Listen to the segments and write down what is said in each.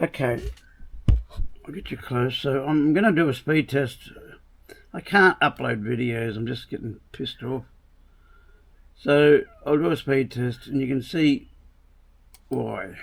Okay, I'll get you close. So I'm going to do a speed test. I can't upload videos, I'm just getting pissed off. So I'll do a speed test and you can see why.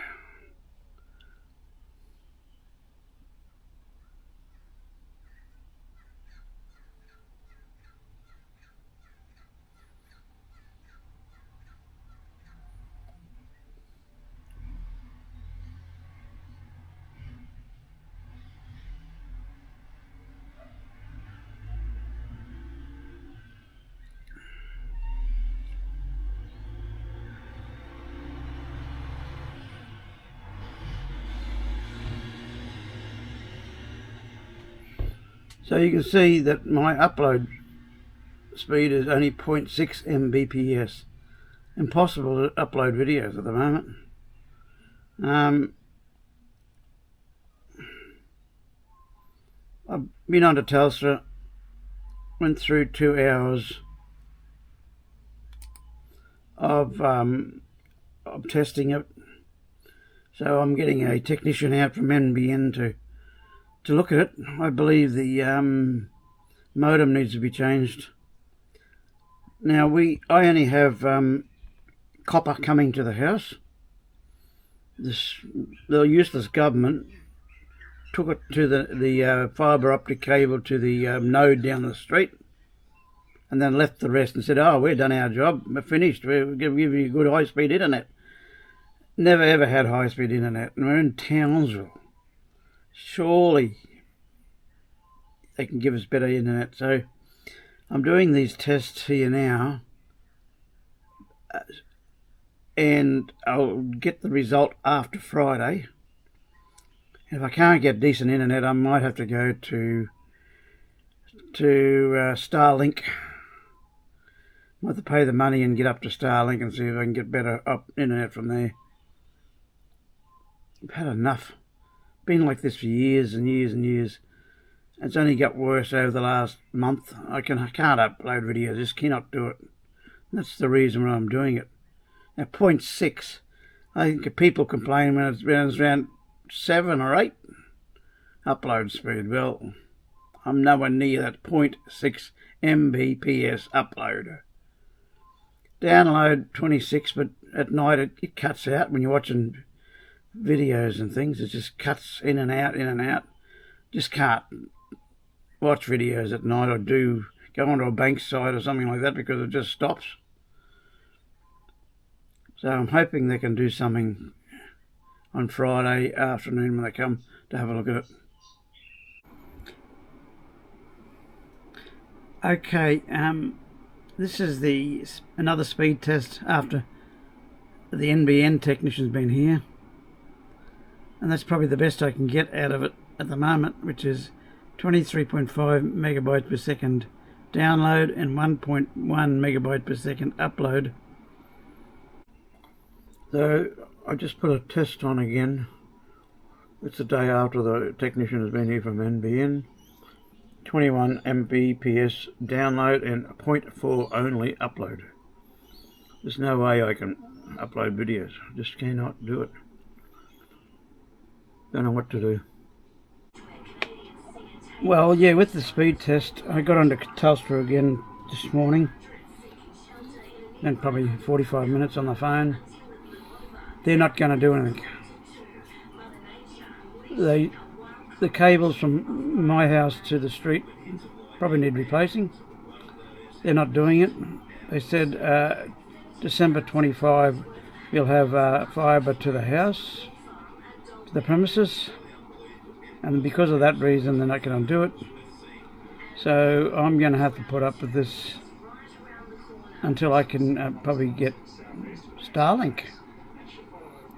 So you can see that my upload speed is only 0.6 Mbps. Impossible to upload videos at the moment. I've been on to Telstra, went through 2 hours of testing it. So I'm getting a technician out from NBN to look at it. I believe the modem needs to be changed. Now I only have copper coming to the house. The useless government took it to the fibre optic cable to the node down the street, and then left the rest and said, "Oh, we've done our job. We're finished. We're going to give you good high-speed internet." Never ever had high-speed internet, and we're in Townsville. Surely they can give us better internet. So I'm doing these tests here now, and I'll get the result after Friday. And if I can't get decent internet, I might have to go to Starlink. I have to pay the money and get up to Starlink and see if I can get better internet from there. I've had enough. Been like this for years and years and years. It's only got worse over the last month. I can't upload videos. I just cannot do it. That's the reason why I'm doing it. Now 0.6. I think people complain when it's around 7 or 8 upload speed. Well, I'm nowhere near that 0.6 Mbps upload. Download 26, but at night it cuts out when you're watching videos and things. It just cuts in and out, in and out. Just can't watch videos at night or go onto a bank site or something like that because it just stops. So I'm hoping they can do something on Friday afternoon when they come to have a look at it. Okay, this is another speed test after the NBN technician's been here, and that's probably the best I can get out of it at the moment, which is 23.5 megabytes per second download and 1.1 megabyte per second upload. So I just put a test on again. It's the day after the technician has been here from NBN. 21 Mbps download and 0.4 only upload. There's no way I can upload videos. I just cannot do it. Don't know what to do. Well, yeah, with the speed test, I got onto Telstra again this morning. Then probably 45 minutes on the phone. They're not going to do anything. The cables from my house to the street probably need replacing. They're not doing it. They said December 25 we'll have fibre to the house, to the premises, and because of that reason they're not going to do it. So I'm going to have to put up with this until I can probably get Starlink.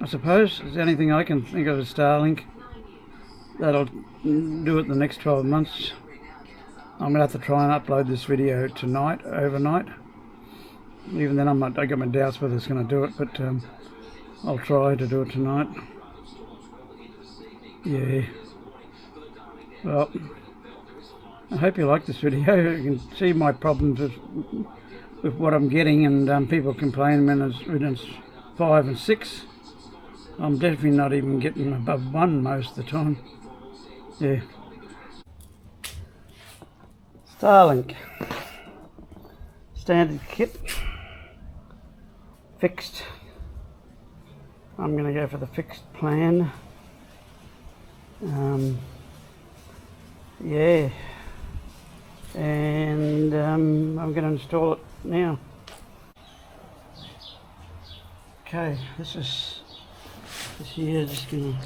I suppose there's anything I can think of as Starlink that'll do it the next 12 months. I'm going to have to try and upload this video tonight, overnight. Even then I got my doubts whether it's going to do it, but I'll try to do it tonight. Yeah. Well, I hope you like this video. You can see my problems with what I'm getting, and people complain when it's 5 and 6. I'm definitely not even getting above 1 most of the time. Yeah. Starlink. Standard kit. Fixed. I'm going to go for the fixed plan. Yeah. And I'm going to install it now. Okay, this here just going to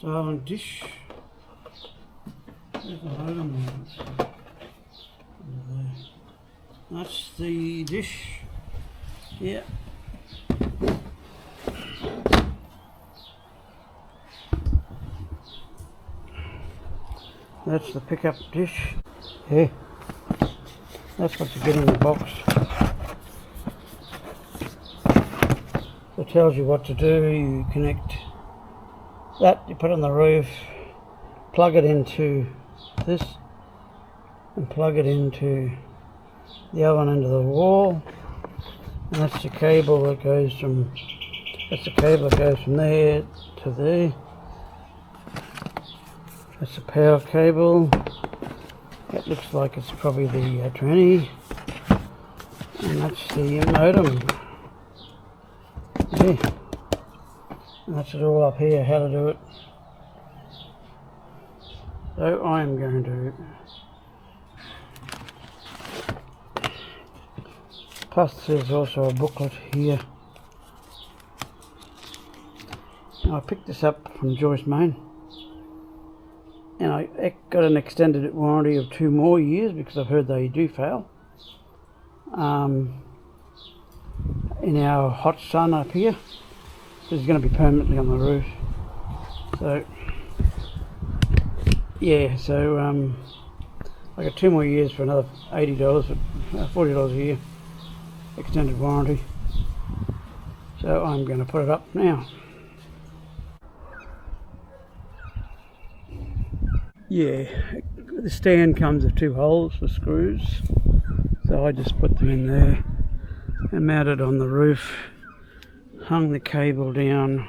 Starlink dish. There's the modem. That's the dish. Yeah. That's the pickup dish. Yeah. That's what you get in the box. It tells you what to do. You connect that, you put it on the roof, plug it into this, and plug it into the other one into the wall. And that's the cable that goes from, there to there. That's the power cable. That looks like it's probably the tranny. And that's the modem. Yeah. And that's it all up here, how to do it. So I'm going to, plus there's also a booklet here. I picked this up from Joyce Main, and I got an extended warranty of 2 more years because I've heard they do fail. In our hot sun up here, this is going to be permanently on the roof. So yeah, so I got 2 more years for another $80, $40 a year extended warranty. So I'm going to put it up now. Yeah, the stand comes with 2 holes for screws, so I just put them in there and mounted on the roof, hung the cable down,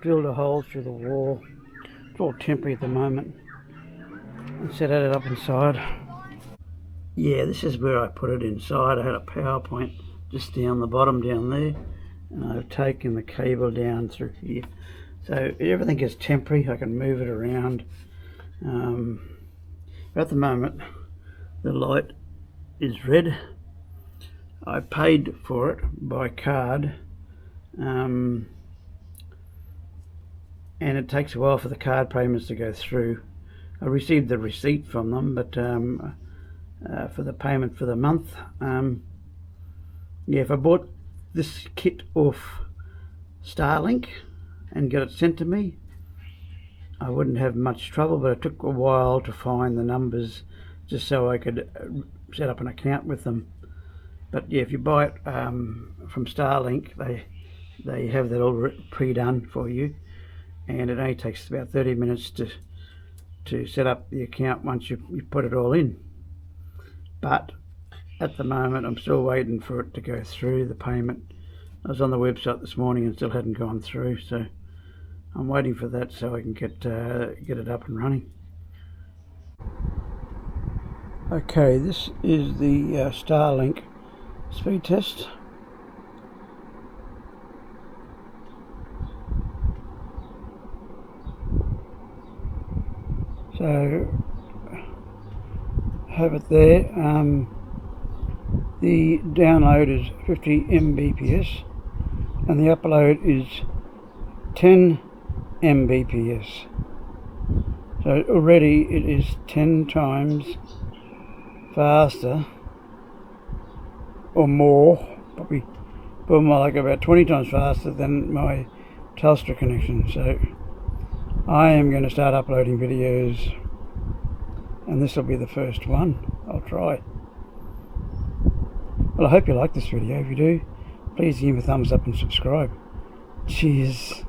drilled a hole through the wall. It's all temporary at the moment, and set it up inside. Yeah, this is where I put it inside. I had a power point just down the bottom down there, and I've taken the cable down through here. So everything is temporary, I can move it around. At the moment the light is red. I paid for it by card, and it takes a while for the card payments to go through. I received the receipt from them, but for the payment for the month, yeah, if I bought this kit off Starlink and got it sent to me, I wouldn't have much trouble, but it took a while to find the numbers just so I could set up an account with them. But yeah, if you buy it from Starlink, they have that all pre-done for you, and it only takes about 30 minutes to set up the account once you put it all in. But at the moment I'm still waiting for it to go through, the payment. I was on the website this morning and still hadn't gone through, so I'm waiting for that so I can get it up and running. Okay, this is the Starlink speed test. So have it there. The download is 50 Mbps and the upload is 10 Mbps. So already it is 10 times faster or more, probably more like about 20 times faster than my Telstra connection. So I am going to start uploading videos, and this will be the first one. I'll try. Well, I hope you like this video. If you do, please give me a thumbs up and subscribe. Cheers.